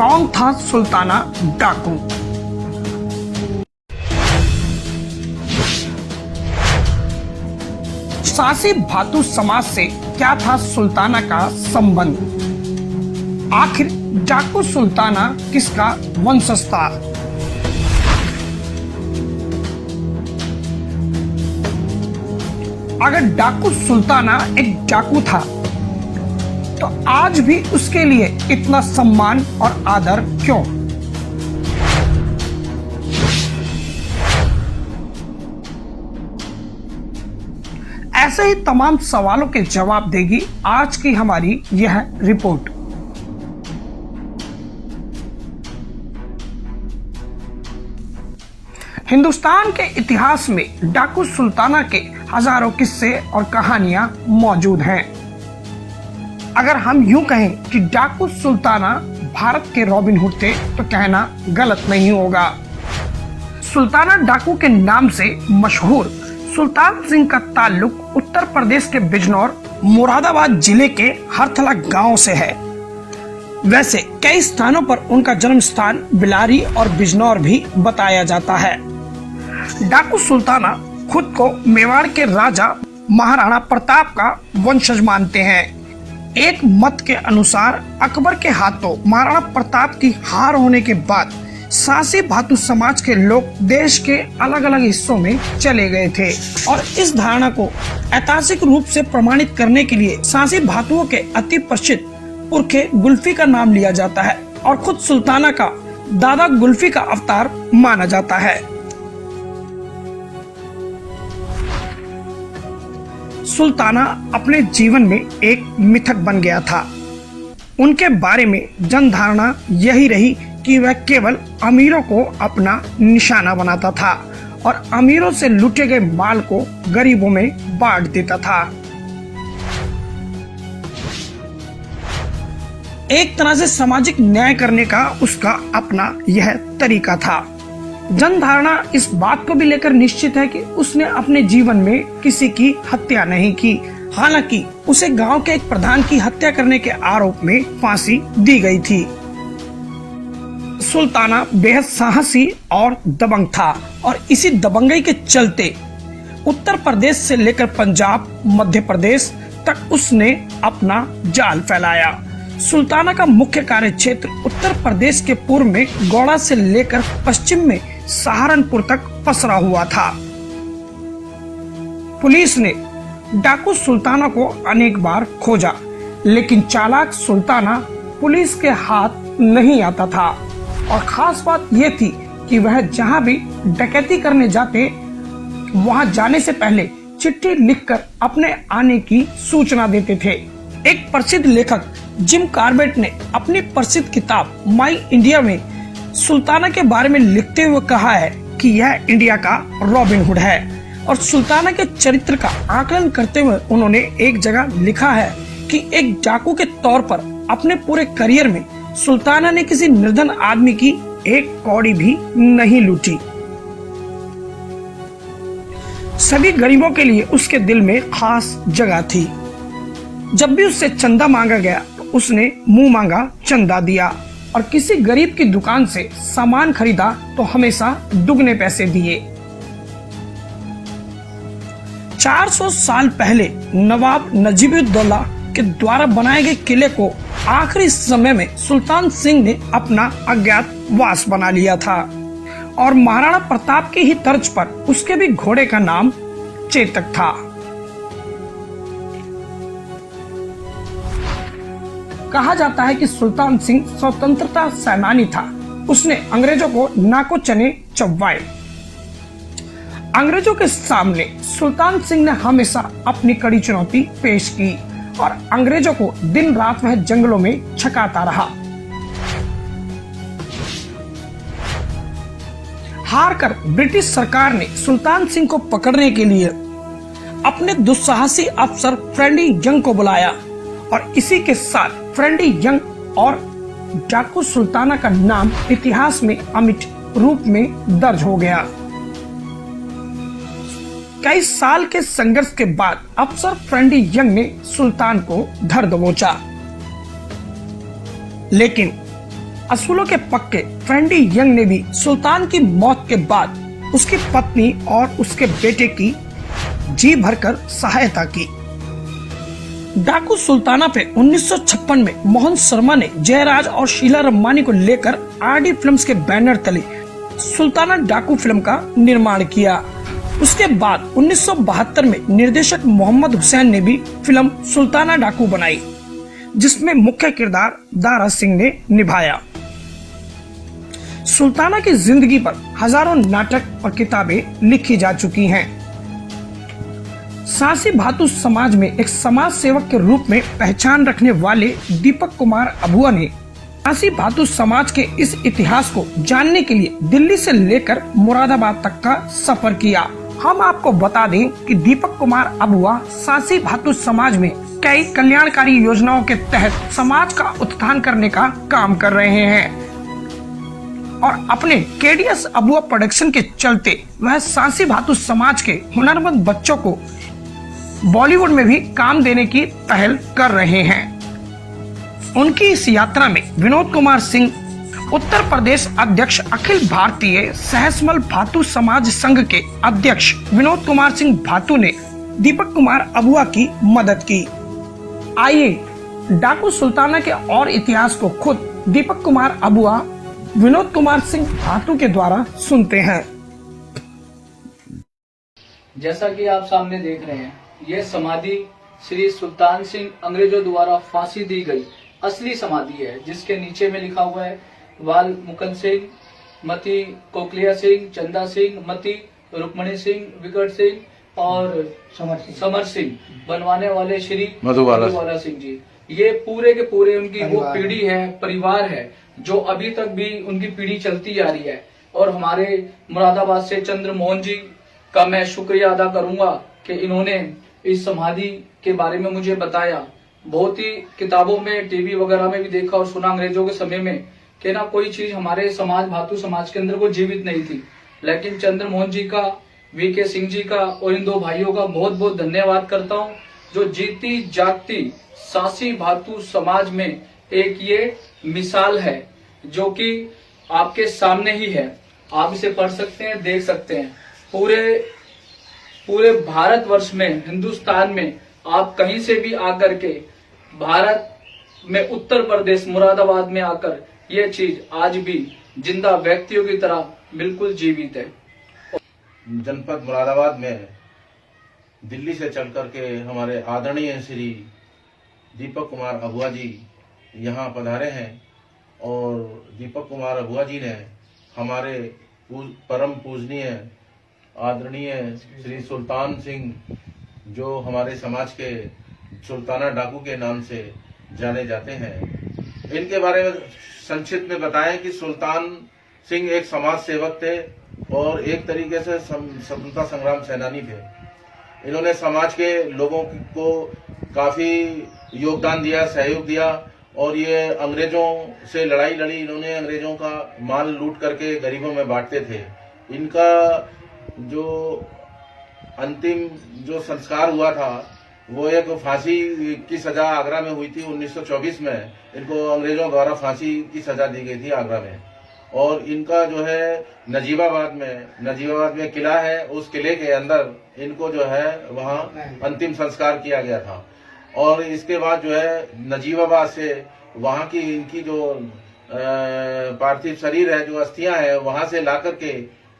कौन था सुल्ताना डाकू? सासी भातु समाज से क्या था सुल्ताना का संबंध? आखिर डाकू सुल्ताना किसका वंशज था? अगर डाकू सुल्ताना एक डाकू था तो आज भी उसके लिए इतना सम्मान और आदर क्यों? ऐसे ही तमाम सवालों के जवाब देगी आज की हमारी यह रिपोर्ट। हिंदुस्तान के इतिहास में डाकू सुल्ताना के हजारों किस्से और कहानियां मौजूद हैं। अगर हम यूं कहें कि डाकू सुल्ताना भारत के रॉबिन हुड थे तो कहना गलत नहीं होगा। सुल्ताना डाकू के नाम से मशहूर सुल्तान सिंह का ताल्लुक उत्तर प्रदेश के बिजनौर मुरादाबाद जिले के हरथला गांव से है। वैसे कई स्थानों पर उनका जन्म स्थान बिलारी और बिजनौर भी बताया जाता है। डाकू सुल्ताना खुद को मेवाड़ के राजा महाराणा प्रताप का वंशज मानते हैं। एक मत के अनुसार अकबर के हाथों महाराणा प्रताप की हार होने के बाद सासी भातु समाज के लोग देश के अलग अलग हिस्सों में चले गए थे और इस धारणा को ऐतिहासिक रूप से प्रमाणित करने के लिए सासी भातुओं के अति प्रसिद्ध पुरखे गुल्फी का नाम लिया जाता है और खुद सुल्ताना का दादा गुल्फी का अवतार माना जाता है। सुल्ताना अपने जीवन में एक मिथक बन गया था। उनके बारे में जनधारणा यही रही कि वह केवल अमीरों को अपना निशाना बनाता था और अमीरों से लूटे गए माल को गरीबों में बांट देता था। एक तरह से सामाजिक न्याय करने का उसका अपना यह तरीका था। जनधारणा इस बात को भी लेकर निश्चित है कि उसने अपने जीवन में किसी की हत्या नहीं की। हालांकि उसे गांव के एक प्रधान की हत्या करने के आरोप में फांसी दी गई थी। सुल्ताना बेहद साहसी और दबंग था और इसी दबंगई के चलते उत्तर प्रदेश से लेकर पंजाब, मध्य प्रदेश तक उसने अपना जाल फैलाया। सुल्ताना का मुख्य कार्य क्षेत्र उत्तर प्रदेश के पूर्व में गौड़ा से लेकर पश्चिम में सहारनपुर तक पसरा हुआ था। पुलिस ने डाकू सुल्ताना को अनेक बार खोजा, लेकिन चालाक सुल्ताना पुलिस के हाथ नहीं आता था और खास बात यह थी कि वह जहां भी डकैती करने जाते वहां जाने से पहले चिट्ठी लिखकर अपने आने की सूचना देते थे। एक प्रसिद्ध लेखक जिम कार्बेट ने अपनी प्रसिद्ध किताब माई इंडिया में सुल्ताना के बारे में लिखते हुए कहा है कि यह इंडिया का रॉबिन हुड है और सुल्ताना के चरित्र का आकलन करते हुए उन्होंने एक जगह लिखा है कि एक डाकू के तौर पर अपने पूरे करियर में सुल्ताना ने किसी निर्धन आदमी की एक कौड़ी भी नहीं लूटी। सभी गरीबों के लिए उसके दिल में खास जगह थी। जब भी उससे चंदा मांगा गया तो उसने मुंह मांगा चंदा दिया और किसी गरीब की दुकान से सामान खरीदा तो हमेशा दुगने पैसे दिए। 400 साल पहले नवाब नजीबुद्दौला के द्वारा बनाए गए किले को आखिरी समय में सुल्तान सिंह ने अपना अज्ञातवास बना लिया था और महाराणा प्रताप की ही तर्ज पर उसके भी घोड़े का नाम चेतक था। कहा जाता है कि सुल्तान सिंह स्वतंत्रता सेनानी था। उसने अंग्रेजों को नाको चने चबवाए। अंग्रेजों के सामने सुल्तान सिंह ने हमेशा अपनी कड़ी चुनौती पेश की और अंग्रेजों को दिन रात वह जंगलों में छकाता रहा। हारकर ब्रिटिश सरकार ने सुल्तान सिंह को पकड़ने के लिए अपने दुस्साहसी अफसर फ्रेंडी यंग को बुलाया और इसी के साथ फ्रेंडी यंग और डाकू सुल्ताना का नाम इतिहास में अमिट रूप में दर्ज हो गया। कई साल के संघर्ष के बाद अफसर फ्रेंडी यंग ने सुल्तान को धर दबोचा, लेकिन असूलों के पक्के फ्रेंडी यंग ने भी सुल्तान की मौत के बाद उसकी पत्नी और उसके बेटे की जी भरकर सहायता की। डाकू सुल्ताना पे 1956 में मोहन शर्मा ने जयराज और शीला रम्मानी को लेकर आरडी फिल्म्स के बैनर तले सुल्ताना डाकू फिल्म का निर्माण किया। उसके बाद 1972 में निर्देशक मोहम्मद हुसैन ने भी फिल्म सुल्ताना डाकू बनाई, जिसमें मुख्य किरदार दारा सिंह ने निभाया। सुल्ताना की जिंदगी पर हजारों नाटक और किताबें लिखी जा चुकी हैं। सासी भातु समाज में एक समाज सेवक के रूप में पहचान रखने वाले दीपक कुमार अबुआ ने सासी भातु समाज के इस इतिहास को जानने के लिए दिल्ली से लेकर मुरादाबाद तक का सफर किया। हम आपको बता दें कि दीपक कुमार अबुआ सासी भातु समाज में कई कल्याणकारी योजनाओं के तहत समाज का उत्थान करने का काम कर रहे हैं और अपने केडीएस अबुआ प्रोडक्शन के चलते वह सासी भातु समाज के हुनरमंद बच्चों को बॉलीवुड में भी काम देने की पहल कर रहे हैं। उनकी इस यात्रा में विनोद कुमार सिंह उत्तर प्रदेश अध्यक्ष, अखिल भारतीय सहसमल भातु समाज संघ के अध्यक्ष विनोद कुमार सिंह भातु ने दीपक कुमार अबुआ की मदद की। आइए डाकू सुल्ताना के और इतिहास को खुद दीपक कुमार अबुआ विनोद कुमार सिंह भातु के द्वारा सुनते हैं। जैसा कि आप सामने देख रहे हैं, यह समाधि श्री सुल्तान सिंह अंग्रेजों द्वारा फांसी दी गई असली समाधि है, जिसके नीचे में लिखा हुआ है वाल मुकुंद सिंह, मती कोकलिया सिंह, चंदा सिंह, मती रुक्मणी सिंह, विकट सिंह और समर सिंह, बनवाने वाले श्री मधुबाला सिंह जी। ये पूरे के पूरे उनकी वो पीढ़ी है, परिवार है, जो अभी तक भी उनकी पीढ़ी चलती जा रही है। और हमारे मुरादाबाद से चंद्र मोहन जी का मैं शुक्रिया अदा करूंगा कि इन्होंने इस समाधि के बारे में मुझे बताया। बहुत ही किताबों में, टीवी वगैरह में भी देखा और सुना अंग्रेजों के समय में कि ना कोई चीज हमारे समाज, भातु समाज के अंदर वो जीवित नहीं थी। लेकिन चंद्र मोहन जी का, वीके सिंह जी का और इन दो भाइयों का बहुत बहुत धन्यवाद करता हूँ, जो जीती जागती सासी भातु समाज में एक ये मिसाल है, जो कि आपके सामने ही है। आप इसे पढ़ सकते हैं, देख सकते हैं। पूरे भारतवर्ष में, हिंदुस्तान में आप कहीं से भी आकर के भारत में उत्तर प्रदेश मुरादाबाद में आकर ये चीज आज भी जिंदा व्यक्तियों की तरह बिल्कुल जीवित है। जनपद मुरादाबाद में दिल्ली से चल करके हमारे आदरणीय श्री दीपक कुमार अबुआ जी यहाँ पधारे हैं और दीपक कुमार अबुआ जी ने हमारे परम पूजनीय आदरणीय श्री सुल्तान सिंह, जो हमारे समाज के सुल्ताना डाकू के नाम से जाने जाते हैं, इनके बारे में संक्षिप्त में बताएं कि सुल्तान सिंह एक समाज सेवक थे और एक तरीके से स्वतंत्रता संग्राम सेनानी थे। इन्होंने समाज के लोगों को काफी योगदान दिया, सहयोग दिया और ये अंग्रेजों से लड़ाई लड़ी। इन्होंने अंग्रेजों का माल लूट करके गरीबों में बांटते थे। इनका जो अंतिम जो संस्कार हुआ था वो एक फांसी की सजा आगरा में हुई थी 1924 में। इनको अंग्रेजों द्वारा फांसी की सजा दी गई थी आगरा में। और इनका जो है नजीबाबाद में किला है, उस किले के अंदर इनको जो है वहाँ अंतिम संस्कार किया गया था। और इसके बाद जो है नजीबाबाद से वहाँ की इनकी जो पार्थिव शरीर है, जो अस्थियां है, वहाँ से ला करके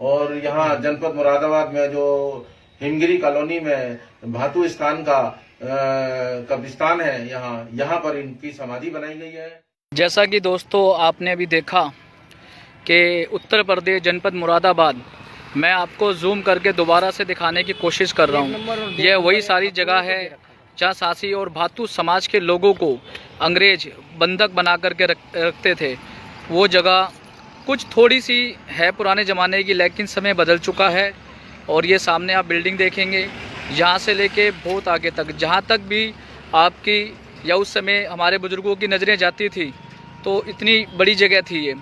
और यहाँ जनपद मुरादाबाद में जो हिमगिरी कॉलोनी में भातु स्थान का कब्रिस्तान है, यहाँ पर इनकी समाधि बनाई गई है। जैसा कि दोस्तों आपने अभी देखा कि उत्तर प्रदेश जनपद मुरादाबाद, मैं आपको जूम करके दोबारा से दिखाने की कोशिश कर रहा हूँ। यह वही सारी जगह है जहाँ सासी और भातु समाज के लोगों को अंग्रेज बंधक बना करके रखते थे। वो जगह कुछ थोड़ी सी है पुराने ज़माने की, लेकिन समय बदल चुका है। और ये सामने आप बिल्डिंग देखेंगे, यहाँ से लेके बहुत आगे तक, जहाँ तक भी आपकी या उस समय हमारे बुज़ुर्गों की नज़रें जाती थी, तो इतनी बड़ी जगह थी ये,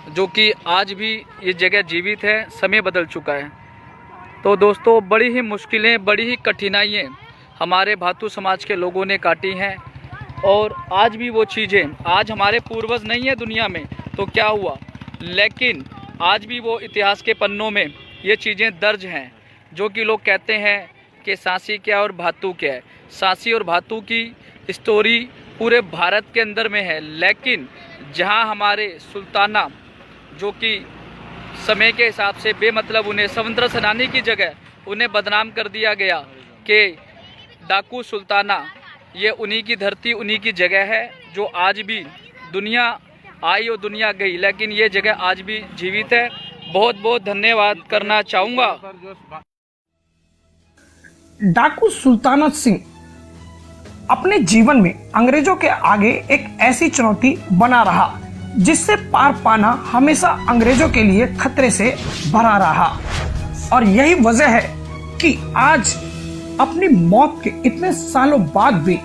जो कि आज भी ये जगह जीवित है। समय बदल चुका है। तो दोस्तों, बड़ी ही मुश्किलें, बड़ी ही कठिनाइयाँ हमारे भातु समाज के लोगों ने काटी हैं। और आज भी वो चीज़ें, आज हमारे पूर्वज नहीं है दुनिया में तो क्या हुआ, लेकिन आज भी वो इतिहास के पन्नों में ये चीज़ें दर्ज हैं। जो कि लोग कहते हैं कि सांसी क्या और भातू क्या है। सांसी और भातू की स्टोरी पूरे भारत के अंदर में है, लेकिन जहां हमारे सुल्ताना जो कि समय के हिसाब से बेमतलब उन्हें स्वतंत्र सेनानी की जगह उन्हें बदनाम कर दिया गया कि डाकू सुल्ताना, ये उन्हीं की धरती उन्हीं की जगह है। जो आज भी दुनिया आई और दुनिया गई, लेकिन ये जगह आज भी जीवित है। बहुत बहुत धन्यवाद करना चाहूँगा। डाकू सुल्ताना सिंह अपने जीवन में अंग्रेजों के आगे एक ऐसी चुनौती बना रहा जिससे पार पाना हमेशा अंग्रेजों के लिए खतरे से भरा रहा। और यही वजह है कि आज अपनी मौत के इतने सालों बाद भी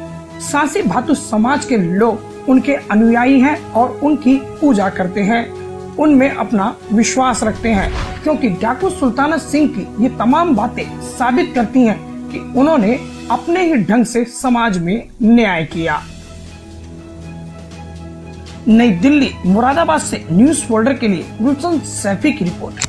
सांसी भातू समाज के लोग उनके अनुयायी हैं और उनकी पूजा करते हैं, उनमें अपना विश्वास रखते हैं, क्योंकि डाकू सुल्ताना सिंह की ये तमाम बातें साबित करती हैं कि उन्होंने अपने ही ढंग से समाज में न्याय किया। नई दिल्ली मुरादाबाद से न्यूज फोल्डर के लिए गुलशन सैफी की रिपोर्ट।